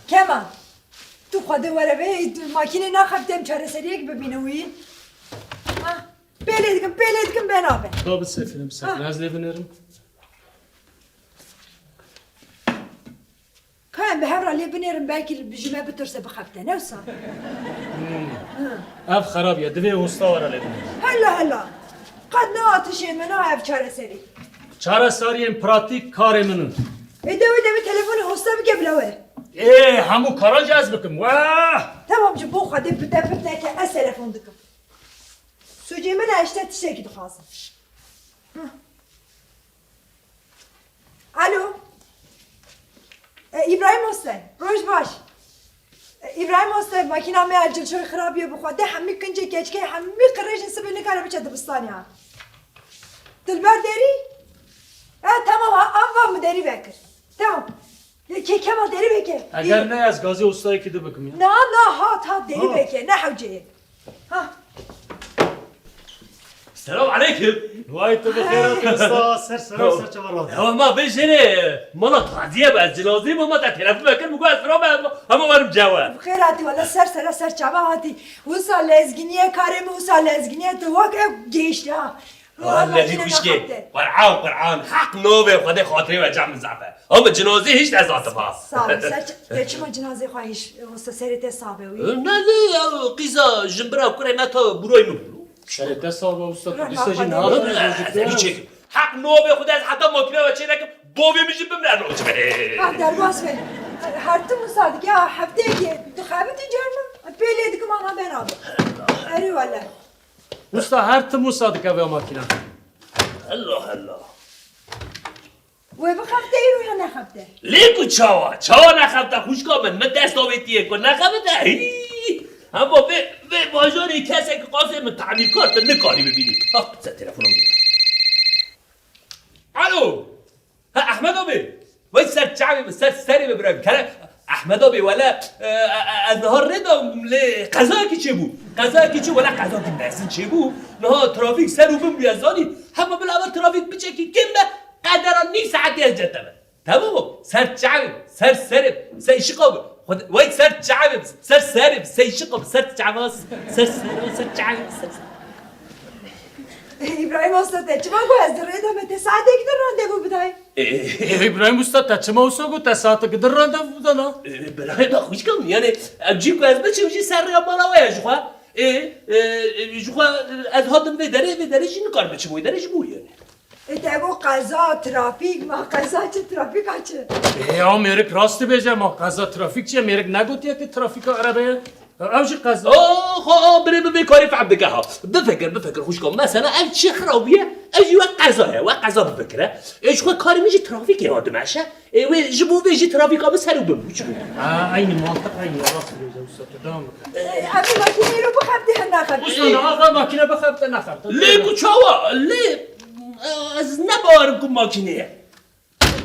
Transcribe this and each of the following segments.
کمان تو خواده وره به ماکینه نخفتم چاره سریک ببینوی بله دیگم بنابه طب سفرم از لیونرم کام به هر حالی بنرم belki بجمع بترسه بخفته نوسا اف خرابیه دوی اوستا وره لیونرم هلا قد نه آتشه منو اف چاره سری چاره ساریم پراتیک کار منو ایده تلفن هستا بگه بلوره همو کارا جذب بکم واه تمام جو بو خواده بده که از تلفن دکم سوجی من اشته تشکی دخواستم الو ابراهیم حسین روش باش ابراهیم حسین ماکینم عجل شوی خرابیه بخواده همی کنجه کچکه همی قرش سبی نکاره بچه دبستانی ها دلبر داری؟ تمام هم داری بکر تمام که کما داری بکر اگر نه از گازی اوستایی که دو بکم نه ها داری بکر نه حوجه ها السلام عليكم وایتو بخیرات اوستا سر چمرات ما بجري مالا تعزيه بقى جنازي ماما تا تلفون بكر مگو از برام همه برم جواب بخیراتی ولی سر چما هاتی وسا لزگینیه کارم وسا لزگینیه تو وقت گیشته والله هیچ که قرآن حق نوبه خدا خاطره و جمع زعفه اما جنازه هیچ نزاته با سال سر چما جنازه خواهیش وسا سریت صابه وی نه قیزا جنبرا کنه نتا بروی نبولو سرت صاحب اوستا رو دیساجی نخواهد. نه هیچ حق نوبه خدا از حتی ماکینه و چه نکم دوبی میشه بمرن روچه در باز بین هر تو مصادقه هفته که دخابت جرمه پیلی دیگه من هم بنابه اری والله اوستا هر تمو صادقه و ماکینا هلا و بخفته ای رو یا نخفته لیکو چاوا نخبته خوشگاه من دست آویتیه کن نخبته اما به بازاری کسی که قاسم تعمیر کار تا نکاری ببینی سر تلفنم بگیر الو احمد آبی وای سر چعبی سری ببرم کنه احمد آبی ولا از نهار ندام قضا کی چه بود ولا قضا کی نسین چه بود نه ترافیک سر و بم بیازانی همه بلاور ترافیک بچه کی کم به قدران نی ساعتی از جتمه تمام سر چعبی سر شقاب وای سر چعبی سر شقاب سر چعباس سر چعبی ابراهیم استاد چما گو از در ادامه ساعته که در راندوو بدای ابراهیم اوستا تا چما اوستا گو تا ساعت که در رانده بودانا برای ما خوش کم یعنی جیب از بچه میشه سر یا بالا وای جوخا از هاتم بدره جین کار بچه موی درش مویه اتگو قضا ترافیک ما قضا چه ترافیک چه یا میرک راستی بیجه ما قضا ترافیک چیه میرک نگوتیه که ترافیک عربه اوش قضا بره بکاری فهم بگه ها بفکر خوش کم مثلا اگه چه خرابیه اجی و قضا بفکره جوخا کاری میشه ترافیک یاد مشه و جبو بیجی ترافیک ها به سر و بم این منطقه این راست بیجه اوستا دام بکن امی ماکینه رو بخفته نخفته اوستا آقا ماکینه بخفته نخفته لیکو چاوا از نبارم کن ماکینه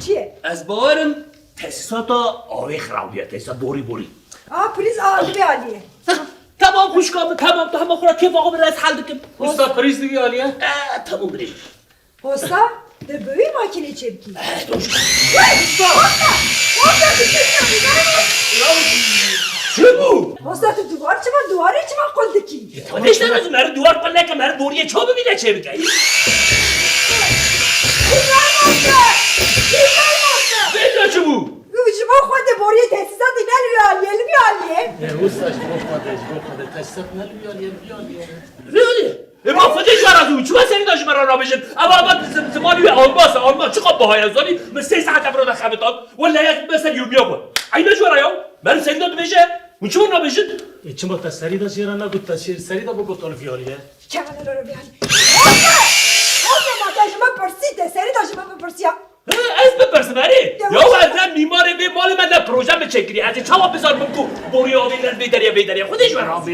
چیه؟ از باورم تاسیسات آوی خرابیه تاسیسات بوری پلیس عالیه تمام خوشگاه تمام تو همه خورا کیف آقا بره از حل دکم اوستا پریز دیگه عالیه تمام بری حستا در بوی ماکینه چه بکی؟ چه بود؟ حستا تو دواره چه من قلده کی؟ خودش نرازو مره دوار پل نکه مره دوریه چا ببینه چه بگه بگه چه بود؟ شما خود بوری تحسیزات نلویالیه اوستا شما خواده تاسیسات نلویالیه ریالیه ما خودش برازو چه سری داشت مرا را بشن اما زمانی آلمان چه خواب باهای ازانی من 3 ساعت افراد خبتان ولی یک مثل یومیا بود اینه جوارا یا من سری داد بشه و چون نبشن چما تا سری دا شیرا نگوت تا سری دا بگو تالفیالیه چه من رو بیانی ما داشت من پرسیده سری داشت من پرسیا از بپرس بری یا وزن میماره به مال من در پروژه به چکری از چاوا بذار بکو بوری آویدن بیدریه خودش برا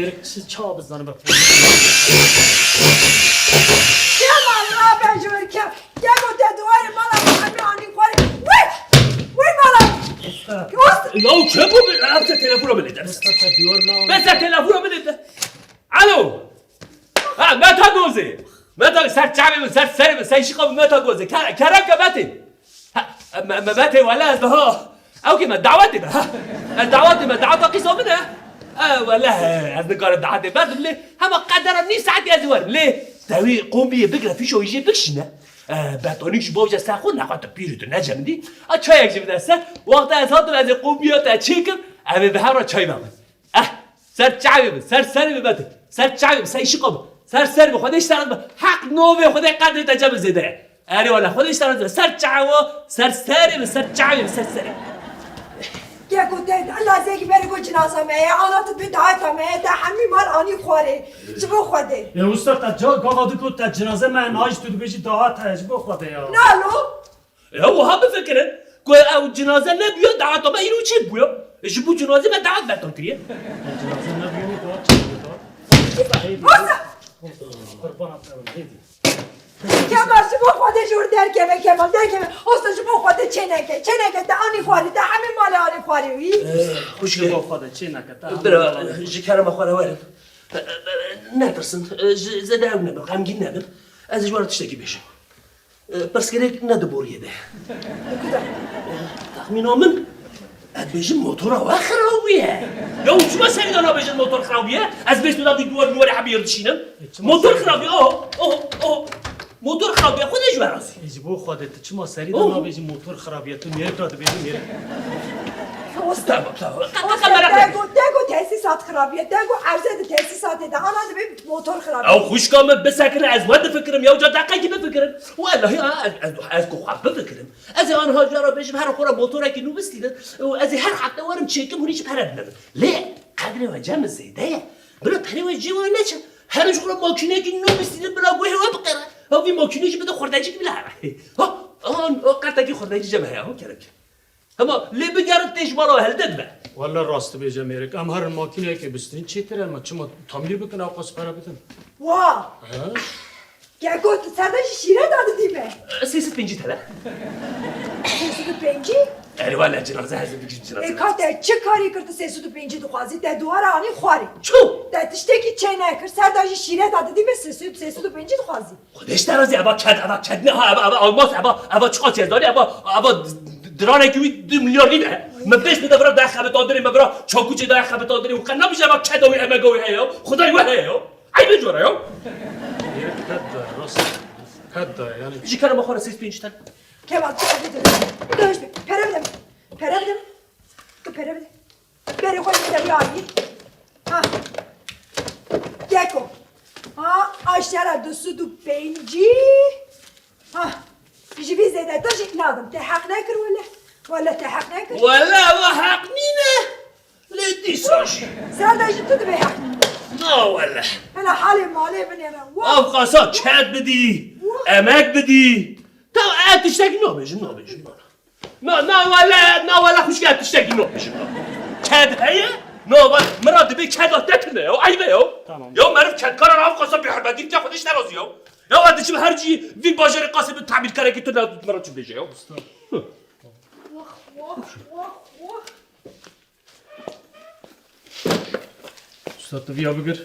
چا بزنه بپرس چه من را بجور که گه دوار مالا همه آنی خواری وی مالا یا چه بود رفت تلفون رو بلیده بسر تلفون رو بلیده الو متا گوزه متا سر چعبی سر شقاب متا گوزه کرم که متی ولا از ها او که من دعوتی به دعوتی به دعوت قیصا منه ولا از نگار دعوتی بردم لی همه قدرم نی ساعتی از ورم لی تاوی قومی بگره فیش و یجی بکشینه بطانیش باوجه سخون نخواد پیرتو نجم دی چای یک جمع دسته وقت از هاتم از قومیات چیکم همه به هر را چای بمن سر چاوی بم سری ببته سر چاوی بم سایشی قوم سر به خودش ترد حق نوبه خودی قدر تجمع زده اره ولا خودش ترد سر چاوا سری به سر چاوی سری گه ده لازه که بری گو جنازه مه آنات بی دعایت مه ده همی مال آنی خواره جبو خوده یا استاد تا جا گاهی که تا جنازه من ناش تو بیشی دعات هست بخوده یا نالو هو هم بفکرن که او جنازه نبیاد دعوت ما اینو چی بیا جبو جنازه من دعوت بتون کریه جنازه نبیونی دعات چی دعات قربانم هیدی کمال جبو خوده جور در کمال در استاد جبو خوده چه نکه ده آنی خواره ده همه مال آنی خواره وی خوش با خوده چه نکه برا جکرم خواره وارم نترسن زده او نبم غمگین نبم از جوار تشتکی بشم پس که نده بوریه ده تخمینو من بیشتر موتور ها خرابیه یا اون چما سری دارم بیشتر موتور خرابیه از بیشتر دادی دوار حبیر دشینم موتور خرابیه موتور خرابیه خودش برازی اجبو خودت چما سری دارم بیشتر موتور خرابیه تو میره تو بیشتر میره دگو تاسیسات خرابیه دگو عرضه تاسیسات ده آن به موتور خرابیه او خوشکام بسکر از ود فکرم یا جا دقیقی بفکرم والله از کو خب بفکرم از آنها جرا بشم هر خورا موتور کی نو بستیدن از هر حتی ورم چیکم هونیش پرد ندم لی قدر و جمع زیده بلا پری و جوان نچم هر خورا ماکینه کی نو بستیدن بلا گوه و بقره او وی ماکینه کی بده خورداجی بلا ها آن قرتکی خورداجی جمعه ها کرد اما لی بگرد تیش بالا هلدد به والله راست بیجا میرک ام هر ماکینه که بستین چی تره ما چما تعمیر بکنه آقا سپرا بدن واه گگو سردش شیره داده دیمه 350 تله 305 اری والا جنازه هست دیگه جنازه کاته چه کاری کرد 305 تو خوازی ده دوار آنی خواری چو ده تشتکی چه نکرد سردش شیره داده دیمه 305 تو خوازی خودش درازی ابا کد نه ابا آلماس ابا چقدر چیز داری ابا درانه که 2 میلیارد نه من بیش میده برای ده خبر دادری من برای چاکوچه ده خبر دادری و قنا میشه ابا کدوی امگوی هیو خدای و هیو ای بجوره یو کد راست کد یعنی چی کارم بخوره 305 تن کمال چه بدم داشت پره بدم تو پره بدم بری خود میدم یاری ها گکو ها آشتر 205 ها جيبي زيادة تجي ناظم تحق ناكر ولا تحق ناكر ولا حق نينا لا تيساش سادة جبت تبي حق لا ولا أنا حالي مالي بني أنا أفقاسات شاد بدي أماك بدي تو تشتكي نوبيج نا ولا خوش قاعد تشتكي نوبيج كاد هي نو مراد بي كاد تكنه يو عيبه يو معرف كاد كار انا أفقاسات بحربتي که خودش نرازی يو یا وقتی چه هر چی وی باجر قاسم تعمیر کرده که تو مرا چه بشه یا استاد تو بیا بگر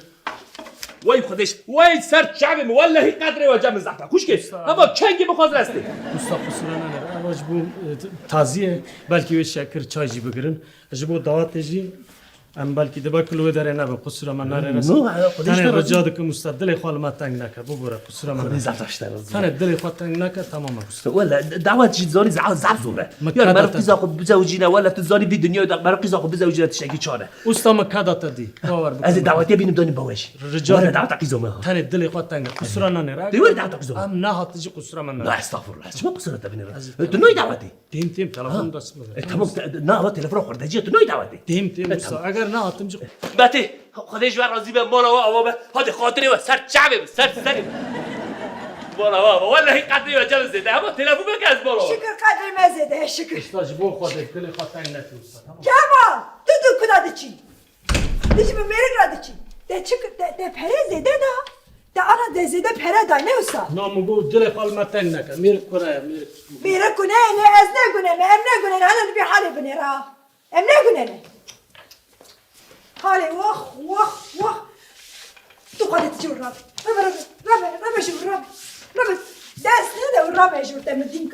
وای خودش وای سر شعبم والله قدر و جمع زحمه خوش که اما کنگی بخواست راستی استاد خسرو نه اواج بو تازیه بلکه و شکر چای جی بگیرن جبو دعوت جی ام بلکه دبا کلو داره نه به قصور من نره رسید تنه رجاد که مستدل خال ما تنگ نکرد ببره قصور من خودی زفتش درست تنه دل خود تنگ نکرد تمام قصور ولا دعوت جد زاری زعف زوره یا مرا قیزا خو بزوجینه ولا تزاری وی دنیا دا مرا قیزا خو بزوجینه تشکی چاره استاد ما کدات دی باور بکن از دعوتی بینم دانی باوش رجال دعوت قیزا ما تنه دل خود تنگ قصور نه نره دیوار دعوت قیزا ام نه هات جی قصور من لا نره استغفر الله شو قصور تبینی تو نوی دعوتی تیم تلفن دست بده تمام نه تلفن خورده جی تو نوی دعوتی تیم استاد اگر نه هاتم جی باتی خودش ور راضی به مولا و آوا هات خاطری و سر چعبه سر مولا و والله قدری و جل زده اما تلفن بک از مولا شکر قدر مزده شکر استاد بو خود دل خود تنگ نکرد کمال تو کداد چی دیجی به میرک راد چی ده چی ده پره زده ده آنا ده زده پره دا نه استاد نامو بو دل خال ما تنگ نکرد میرک کنه میرک کنه نه از نگونه نه ام نگونه نه حالا بی حالی بنی را ام نگونه نه حالی واخ تو خودت چی راب راب شو راب دست نده و راب شو تم دینک